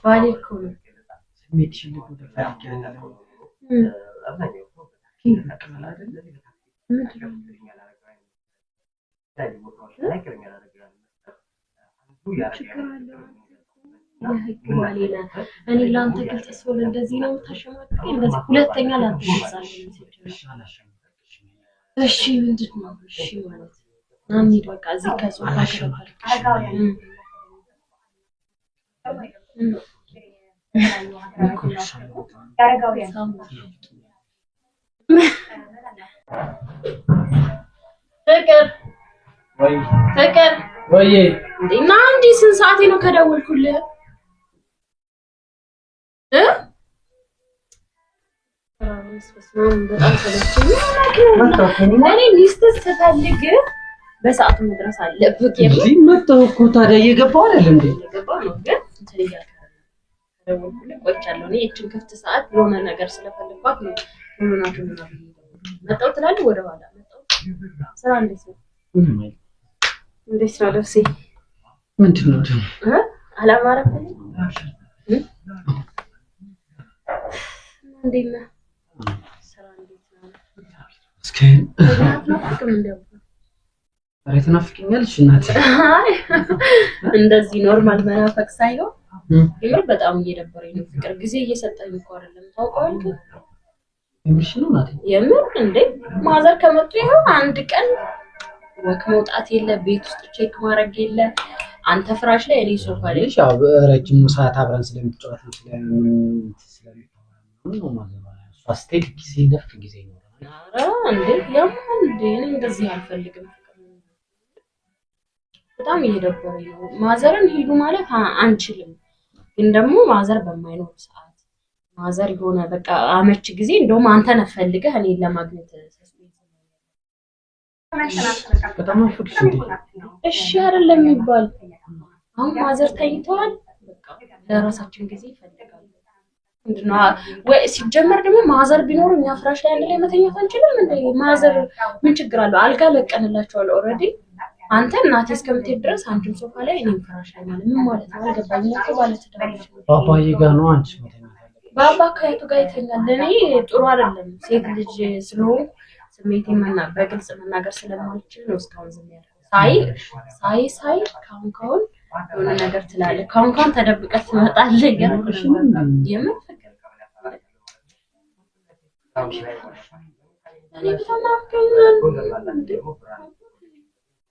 ባሌ እኮ ነው ስሜትሽን ልትወደ ፈልጊያለሁ እኔ ላንተ ግልጽ ስሆን እንደዚህ ነው ተሸማቀቀኝ እንደዚህ ሁለተኛ ላንተ ይዛለኝ እሺ ምንድነው እሺ ማለት አሚድ በቃ እዚህ ከሶፋ ከረፈር ፍቅር ወይ እና አንዲ ስንት ሰዓቴ ነው ከደወልኩልህ በጣም ሰለችኝ እኔ ሊስት ስትፈልግ በሰዓቱ መድረስ አለብህ እዚህ መጣሁ እኮ ታዲያ እየገባሁ አይደል እንዴ እየገባሁ ነው ግን እንትን ደወልኩልህ ቆይቻለሁ እኔ እቺን ክፍት ሰዓት የሆነ ነገር ስለፈልግባት ነው ሁሉናችሁ መጣሁ ትላለህ ወደ ኋላ መጣሁ ስራ እንዴት ነው እንዴት ነው ልብሴ ምንድነው ደግሞ አላማረብኝ እንዴት ነው ስራ እንዴት ነው እስኪ ናፍቅም እንደው አሬ ተናፍቀኛለሽ እናቴ እንደዚህ ኖርማል መናፈቅ ሳይሆን የምር በጣም እየደበረኝ ነው ፍቅር ጊዜ እየሰጠኝ እኮ አይደለም ታውቀዋለህ የምርሽ ነው እናቴ የምር እንዴ ማዘር ከመጡ ይሄው አንድ ቀን ወክ መውጣት የለ ቤት ውስጥ ቼክ ማድረግ የለ አንተ ፍራሽ ላይ እኔ ሶፋ ላይ ያው ረጅም ሰዓት አብረን ስለምትጫወት ነው ነው ማለት ነው ፋስቴት ጊዜ ነፍ ጊዜ ነው አረ እንዴ ለምን እንዴ እኔ እንደዚህ አልፈልግም በጣም እየደበረኝ ነው ማዘርን ሄዱ ማለት አንችልም ግን ደግሞ ማዘር በማይኖር ሰዓት ማዘር የሆነ በቃ አመች ጊዜ እንደውም አንተ ነፈልገህ እኔ ለማግኘት በጣም አፍቅሽ እንዴ እሺ አይደለም የሚባል አሁን ማዘር ተይተዋል በቃ ለራሳችን ጊዜ ይፈልጋሉ ምንድነው ወይ ሲጀመር ደግሞ ማዘር ቢኖር እኛ ፍራሽ ላይ አንድ ላይ መተኛት አንችልም እንዴ ማዘር ምን ችግር አለው አልጋ ለቀንላቸዋል ኦሬዲ አንተ እናቴ እስከምትሄድ ድረስ አንቺም ሶፋ ላይ እኔም ፍራሽ ላይ ማለት ምን ማለት ነው አልገባኝም እኮ ማለት ተዳለሽ ባባዬ ጋር ነው አንቺ መተኛት ባባ ከየቱ ጋር ይተኛል ለኔ ጥሩ አይደለም ሴት ልጅ ስለሆነ ስሜቴን በግልጽ መናገር ስለማልችል ነው እስካሁን ዝም ያልኩት ሳይ ካሁን የሆነ ነገር ትላለህ ካሁን ተደብቀህ ትመጣለህ ያልኩሽ የምን ፍቅር እኔ ተናፍቀኝ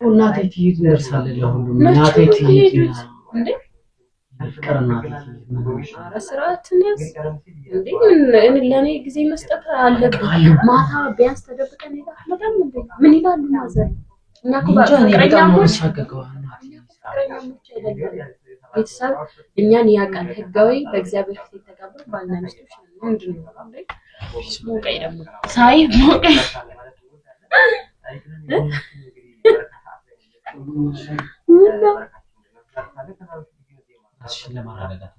እናቴ ትይት ደርሳለህ ለሁሉም እናቴ ትይት እንዴ ፍቅር እናቴ አረስራትነስ እንዴ ለኔ ጊዜ መስጠት አለብህ ማታ ቢያንስ ተደብቀን ይላል ምን ይላሉ ማዘር እኛ እኮ ፍቅረኛሞች ቤተሰብ እኛን ያውቃል ህጋዊ በእግዚአብሔር ፊት ተቀበል ባልና ሚስቶች ምንድነው እንዴ ሞቀይ ደግሞ ሳይ ሞቀይ አሽን ለማረጋጋት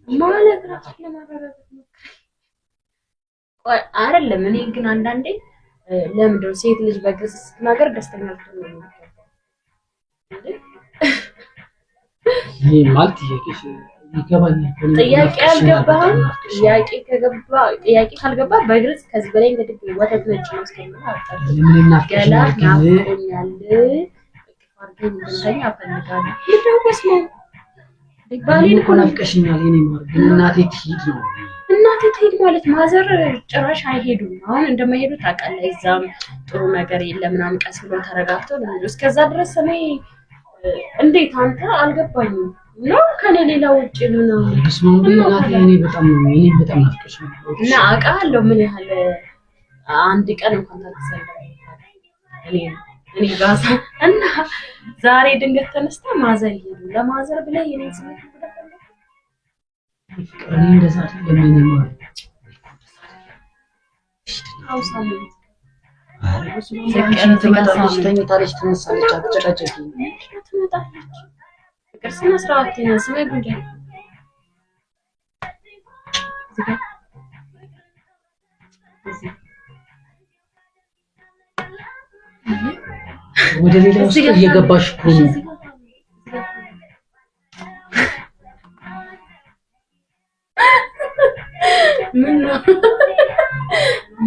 ማለት ራስን ለማረጋጋት ነው አይደለም እኔ ግን አንዳንዴ ለምንድነው ሴት ልጅ በግልጽ ነገር ደስተኛ ልትሆን ነው ይሄ ማለት ይገባኛል ጥያቄ አልገባም ጥያቄ ካልገባ በግልጽ ከዚህ በላይ እንግዲህ ወተት ነጭ ነው እስከምን አጣጣ ገላ ናፍቆኛል አርገኝ እንደኛ አፈልጋለሁ ይደውስ ነው ባሌን እኮ ናፍቀሽኛል የኔ ማር እናቴ ትሄድ ነው እናቴ ትሄድ ማለት ማዘር ጭራሽ አይሄዱም አሁን እንደማይሄዱ ታውቃለህ እዛም ጥሩ ነገር የለም ምናምን ቀስ ብሎ ተረጋግተው ነው እስከዛ ድረስ እኔ እንዴት አንተ አልገባኝም ነው ከኔ ሌላ ውጪ ነው ስሙን እናቴ እኔ በጣም ናፍቀሽኛል እና አውቃለሁ ምን ያህል አንድ ቀን እንኳን ታልተሰለኝ እኔ ጋዛ እና ዛሬ ድንገት ተነስታ ማዘር ይሄዱ ለማዘር ብለህ የኔ ስሜት እኔ እንደዛ ለምን ነው አውሳለሁ ፍቅር ትመጣለች ተኝታለች ትነሳለች አትጨቃጨቂ ትመጣለች ፍቅር ስነ ስርዓት ነው ስሜ ጉንጃ ወደ ሌላ ውስጥ እየገባሽ እኮ ነው ምን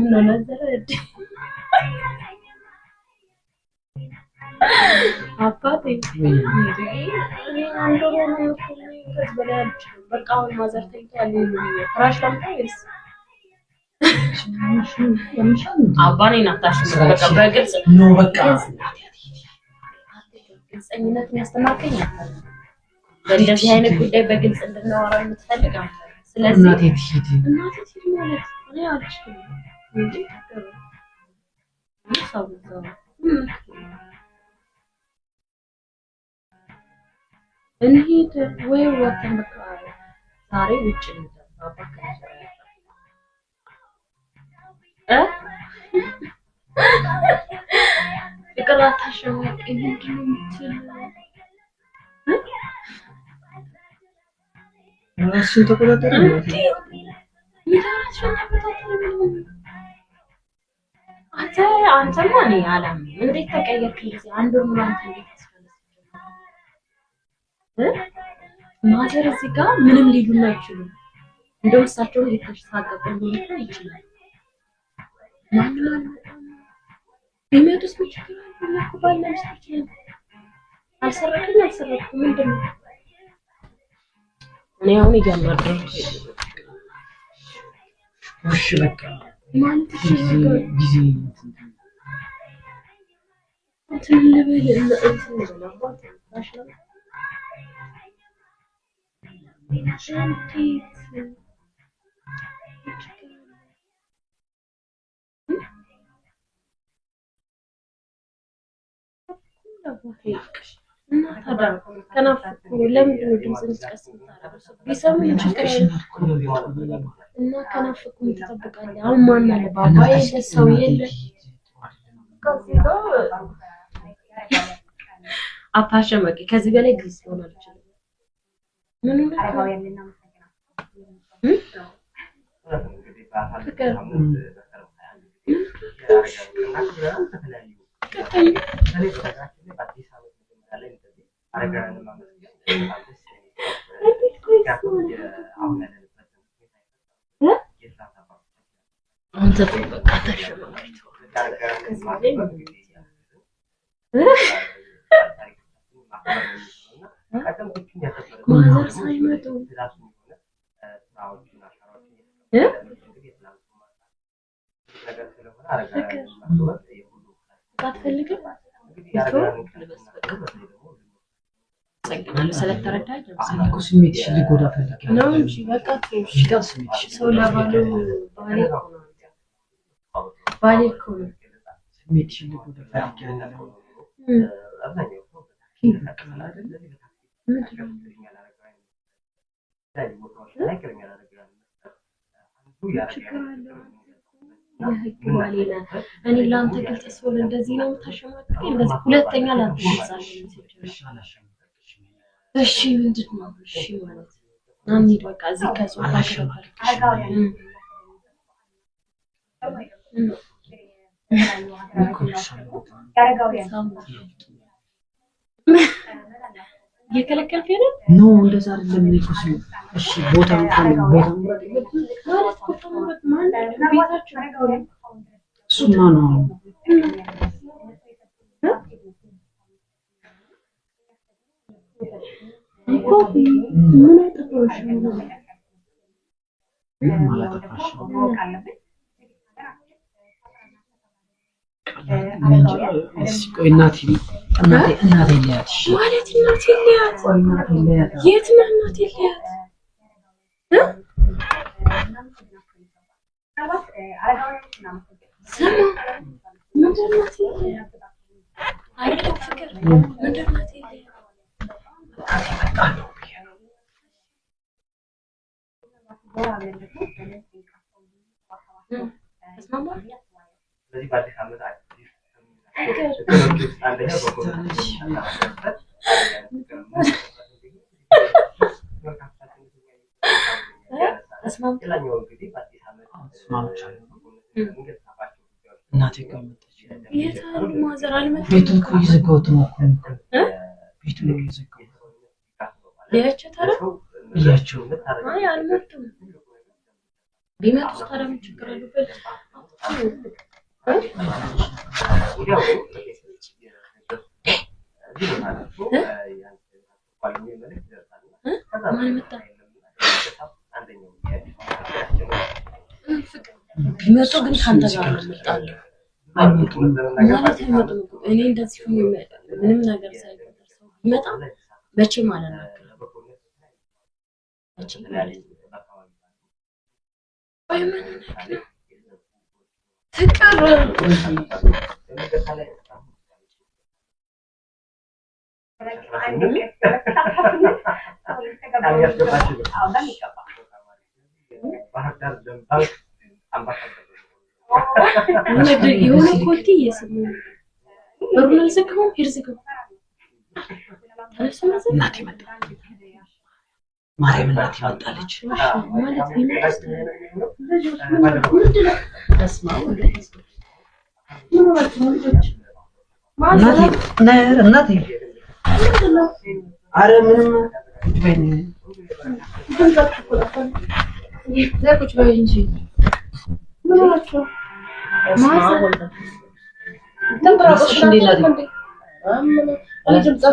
ነው ነዘረድ አባቴ አንዱ ነው ከበላች በቃ አሁን ማዘር ተይቷል ፍራሽ ለምታይስ አባኔ ናታሽ በቃ በግልጽ ነው በቃ ግልጽነት የሚያስተማርከኝ ነበር በእንደዚህ አይነት ጉዳይ በግልጽ እንድናወራ የምትፈልገው ስለዚህ እናቴ ትሂድ ማለት እኔ አልችልም እንዴ ታውቃለህ እንሂድ ወይ ወተን በቃ ዛሬ ውጭ እንጠፋ ፍቅር አታሸማቂ ምንድን ነው የምትለው ራስን ተቆጣጠር አንተ ማን ያለም እንዴት ተቀየርክ እንደዚህ አንዱ ምን አንተ እንዴት ማዘር እዚህ ጋር ምንም ሊሉን አይችሉም እንደው እሳቸውን ሊተሳቀቁ ሊሆን ይችላል ማንንም ቢመጡስ ቢችላል እኮ ባለሽ ይችላል አልሰረኩም ምንድነው እኔ አሁን እያማረርኩ እሺ በቃ ማለት ጊዜ እንትን ልበል እንትን ለማለት ታሽላ ከናፍቁ ለምንድን ነው ድምፅን ቀስ የምታደርገው? ቢሰሙኝ ችግር የለም እና ከናፍቁ ትጠብቃለህ። አሁን ማን አለ? ባባ የለ፣ ሰው የለ። አታሸማቂ። ከዚህ በላይ ግልጽ ሊሆን አልችልም። ምን ነው አንተ በቃ ተሸማቀኝ ማዘር ሳይመጡ አትፈልግም ስለተረዳኝ እኮ ስሜትሽ ሊጎዳ ፈልጌ ነው እንጂ በቃ ሰው ለባሉ ባሌ እኮ ነው ስሜትሽ ሊጎዳ ፈልጌ ነው እኔ ላንተ ግልጽ ሲሆን እንደዚህ ነው የምታሸማቀቀኝ እንደዚህ ሁለተኛ ላንተ ይዛል እሺ ምንድነው እሺ ማለት አንዴ በቃ እዚህ ከሶፋ ከበር የከለከልከኝ ነው እንደዛ አይደለም ልኩስ እሺ ቦታ እንኳን ቦታ ማለት ኮተምረት ማለት ቤታችሁ ነው እሱማ ነው እኮ ምን አጥቶሽ ነው ማለት አጥፋሽ ቆይ እናቴ ሊያት ማለት እናቴ ሊያት የት ነው እናቴ ሊያት ስማ ምንድን ነው አይደለም ፍቅር ምንድን ነው እናቴ ጋር መጣች የታሉ ማዘር አልመጣም ቤቱን እኮ ይዘጋውት ነው እኮ ቤቱን ይዘጋው ያቸው ታዲያ ያቸው አይ አልመጡም ቢመጡስ ታዲያ ምን ችግር አለው? ቢመጡ ግን ካንተ ጋር ነው የምጣለው። ማለት አይመጡም እኮ እኔ እንደዚህ ምንም ነገር ሳይፈጠር ሰው ቢመጣ መቼም አላናግርም። መቼም ማለት ነው። ወይ ምን ነገር ትቀር የሆነ ኮልቲ እየሰሙ በሩን አልዘጋሁም። ይርዝገው እናቴ መጣ ማርያም እናቴ መጣለች ማለት ቢመጣስ እናቴ ኧረ ምንም ወይኔ ዘቁጭ በይ እንጂ ምን ሆናችሁ? ረበሽሽ እንዴ እናቴ?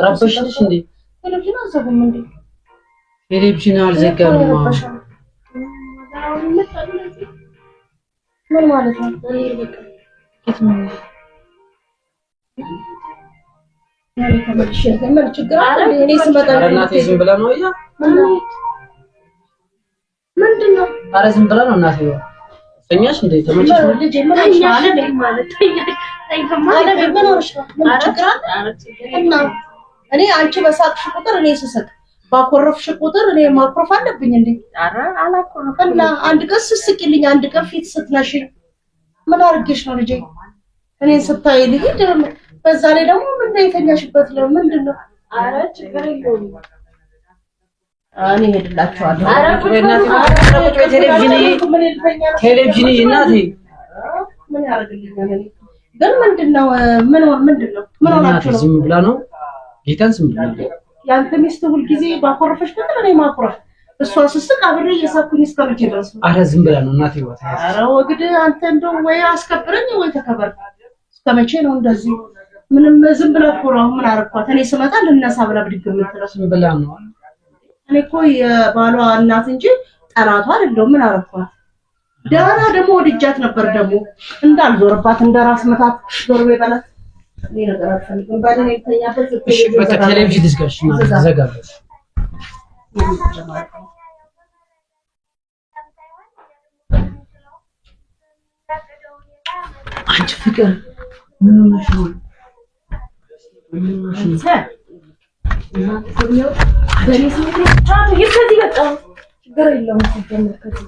ረበሽሽ እንዴ? ቴሌቪዥን አልዘጋንም። ምን ማለት ነው? እናቴ ዝም ብላ ነው ያ ምንድነው? ኧረ ዝም ብላ ነው እናቴ። ተኛሽ እንዴ? ተመቸሽ ነው ልጅ? ምን አለ ማለት እና እኔ አንቺ በሳቅሽ ቁጥር እኔ ስስቅ ባኮረፍሽ ቁጥር እኔ ማኮረፍ አለብኝ እንዴ? አረ አላኮረፍ እና አንድ ቀን ስስቂልኝ አንድ ቀን ፊት ስትነሺ ምን አርግሽ ነው ልጄ? እኔን ስታይ ልሂድ በዛ ላይ ደግሞ ምን የተኛሽበት ነው ምንድነው? አረ ችግር የለውም እኔ ሄድላችኋለሁ። አረ ቴሌቪዥን እናቴ ምን ያደርግልኛል? ግን ምንድነው ምን ሆናችሁ ነው? ዝም ብላ ነው ጌታን ዝም ብላ ነው። ያንተ ሚስት ሁሉ ጊዜ ባኮረፈሽ ቁጥር እኔ ማኮረፍ እሷ ስስቅ አብሬ እየሳኩኝ እስከመቼ ድረስ ነው? ኧረ ዝም ብላ ነው እናቴ። ወጣ ኧረ ወግድ አንተ እንደው ወይ አስከብረኝ ወይ ተከበር። እስከመቼ ነው እንደዚህ? ምንም ዝም ብላ እኮ ነው። ምን አረኳት? እኔ ስመጣ ልነሳ ብላ ብድግ የምትለው ዝም ብላ ነው። እኔ እኮ የባሏ እናት እንጂ ጠላቷ አይደለም። ምን አረኳት? ዳራ ደግሞ ወድጃት ነበር። ደግሞ እንዳልዞርባት እንደራስ መታት ዞር በላት። እኔ ነገር አልፈልግም። ባለኔ ተኛበት ቴሌቪዥን ዝጋሽ እና ዘጋለሽ። አንቺ ፍቅር ምን ሆነሽ ነው? በኔ ስሜት ይከዚህ በቃ ችግር የለውም ሲጀምር ከዚህ